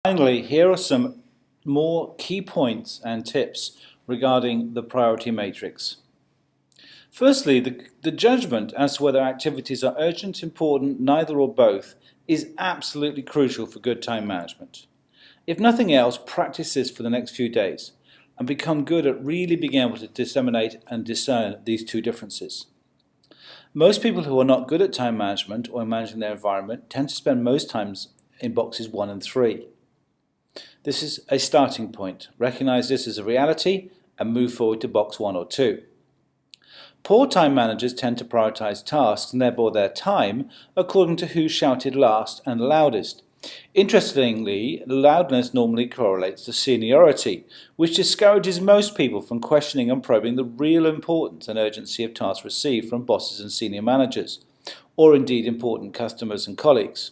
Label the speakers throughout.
Speaker 1: Finally, here are some more key points and tips regarding the priority matrix. Firstly, the judgment as to whether activities are urgent, important, neither or both is absolutely crucial for good time management. If nothing else, practice this for the next few days and become good at really being able to disseminate and discern these two differences. Most people who are not good at time management or managing their environment tend to spend most times in boxes 1 and 3. This is a starting point. Recognize this as a reality and move forward to box 1 or 2. Poor time managers tend to prioritize tasks and therefore their time according to who shouted last and loudest. Interestingly, loudness normally correlates to seniority, which discourages most people from questioning and probing the real importance and urgency of tasks received from bosses and senior managers, or indeed important customers and colleagues.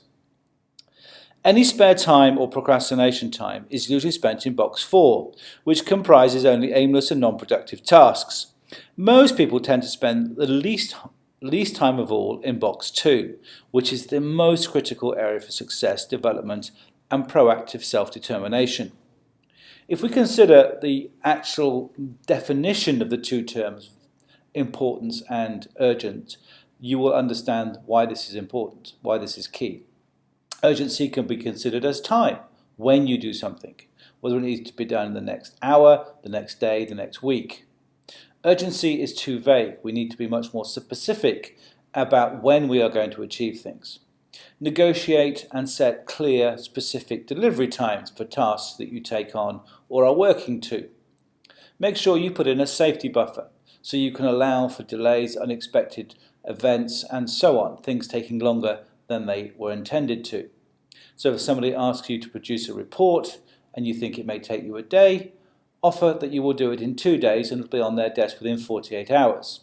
Speaker 1: Any spare time or procrastination time is usually spent in box 4, which comprises only aimless and non-productive tasks. Most people tend to spend the least time of all in box 2, which is the most critical area for success, development and proactive self-determination. If we consider the actual definition of the two terms, importance and urgent, you will understand why this is important, why this is key. Urgency can be considered as time, when you do something, whether it needs to be done in the next hour, the next day, the next week. Urgency is too vague. We need to be much more specific about when we are going to achieve things. Negotiate and set clear, specific delivery times for tasks that you take on or are working to. Make sure you put in a safety buffer so you can allow for delays, unexpected events and so on, things taking longer than they were intended to. So if somebody asks you to produce a report and you think it may take you a day, offer that you will do it in 2 days and it'll be on their desk within 48 hours.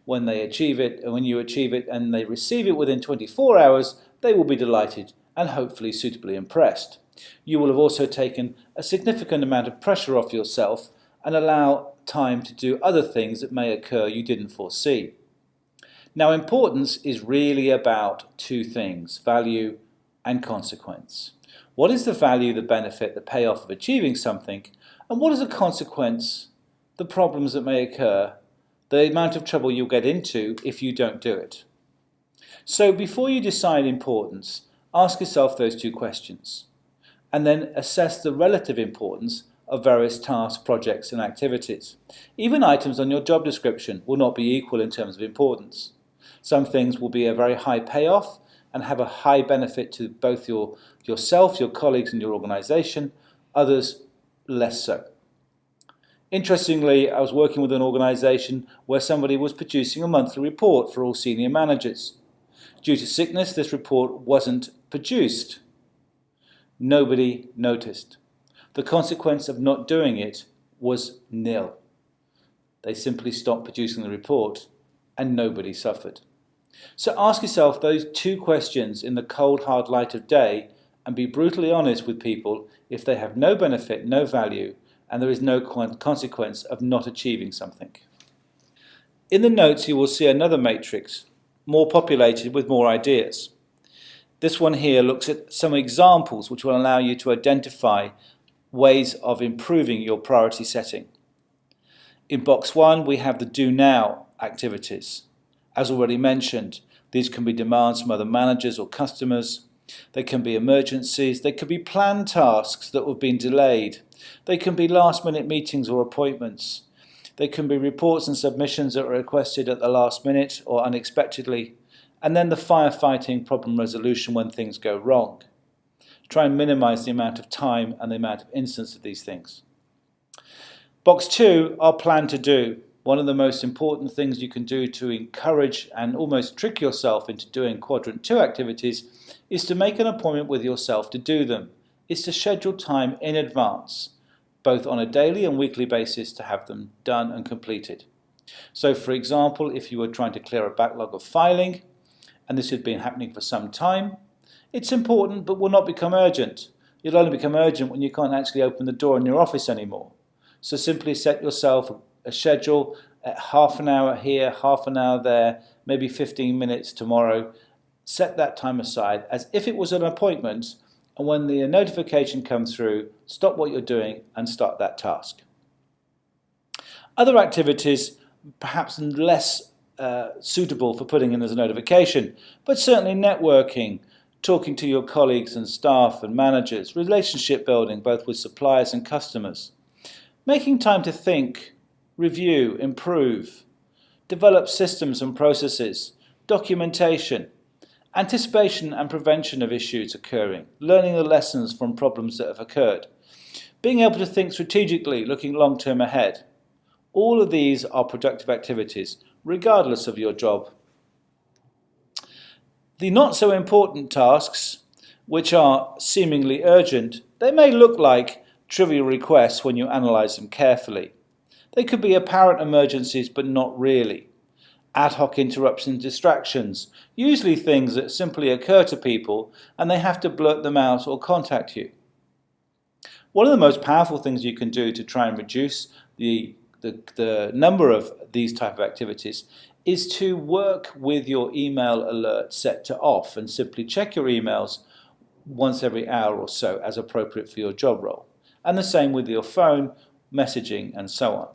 Speaker 1: When you achieve it and they receive it within 24 hours, they will be delighted and hopefully suitably impressed. You will have also taken a significant amount of pressure off yourself and allow time to do other things that may occur you didn't foresee. Now, importance is really about two things: value and consequence. What is the value, the benefit, the payoff of achieving something? And what is the consequence, the problems that may occur, the amount of trouble you'll get into if you don't do it? So before you decide importance, ask yourself those two questions, and then assess the relative importance of various tasks, projects and activities. Even items on your job description will not be equal in terms of importance. Some things will be a very high payoff and have a high benefit to both yourself, your colleagues and your organization, others less so. Interestingly, I was working with an organization where somebody was producing a monthly report for all senior managers. Due to sickness, this report wasn't produced. Nobody noticed. The consequence of not doing it was nil. They simply stopped producing the report and nobody suffered. So ask yourself those two questions in the cold, hard light of day and be brutally honest with people if they have no benefit, no value, and there is no consequence of not achieving something. In the notes you will see another matrix, more populated with more ideas. This one here looks at some examples which will allow you to identify ways of improving your priority setting. In box 1 we have the do now activities. As already mentioned, these can be demands from other managers or customers. They can be emergencies. They could be planned tasks that have been delayed. They can be last-minute meetings or appointments. They can be reports and submissions that are requested at the last minute or unexpectedly. And then the firefighting, problem resolution when things go wrong. Try and minimize the amount of time and the amount of instance of these things. Box 2 are plan to do. One of the most important things you can do to encourage and almost trick yourself into doing quadrant 2 activities is to make an appointment with yourself to do them. It's to schedule time in advance, both on a daily and weekly basis, to have them done and completed. So for example, if you were trying to clear a backlog of filing, and this had been happening for some time, it's important but will not become urgent. It'll only become urgent when you can't actually open the door in your office anymore. So simply set yourself a schedule at half an hour here, half an hour there, maybe 15 minutes tomorrow. Set that time aside as if it was an appointment And when the notification comes through, stop what you're doing and start that task. Other activities, perhaps less suitable for putting in as a notification, but certainly networking, talking to your colleagues and staff and managers, relationship building both with suppliers and customers, making time to think, review, improve, develop systems and processes, documentation, anticipation and prevention of issues occurring, learning the lessons from problems that have occurred, being able to think strategically, looking long-term ahead. All of these are productive activities, regardless of your job. The not so important tasks, which are seemingly urgent, they may look like trivial requests when you analyse them carefully. They could be apparent emergencies, but not really. Ad hoc interruptions, distractions, usually things that simply occur to people and they have to blurt them out or contact you. One of the most powerful things you can do to try and reduce the number of these type of activities is to work with your email alert set to off and simply check your emails once every hour or so as appropriate for your job role. And the same with your phone, messaging and so on.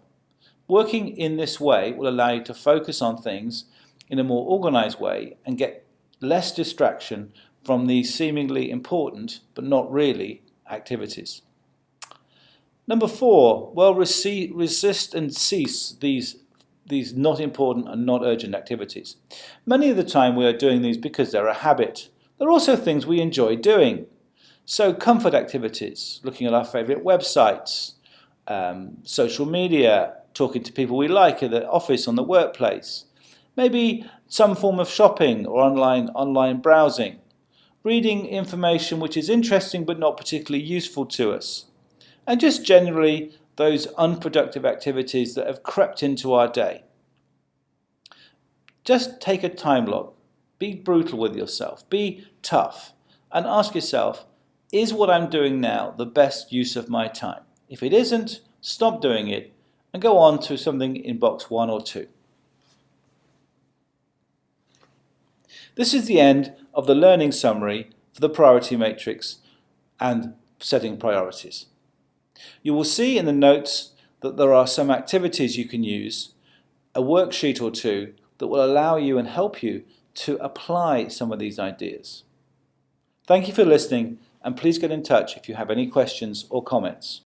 Speaker 1: Working in this way will allow you to focus on things in a more organized way and get less distraction from these seemingly important but not really activities. Number 4, well, resist and cease these not important and not urgent activities. Many of the time we are doing these because they're a habit. They're also things we enjoy doing. So comfort activities, looking at our favorite websites, social media, talking to people we like at the office, on the workplace, maybe some form of shopping or online browsing, reading information which is interesting but not particularly useful to us, and just generally those unproductive activities that have crept into our day. Just take a time log, be brutal with yourself, be tough, and ask yourself, is what I'm doing now the best use of my time? If it isn't, stop doing it and go on to something in box 1 or 2. This is the end of the learning summary for the priority matrix and setting priorities. You will see in the notes that there are some activities you can use, a worksheet or two that will allow you and help you to apply some of these ideas. Thank you for listening, and please get in touch if you have any questions or comments.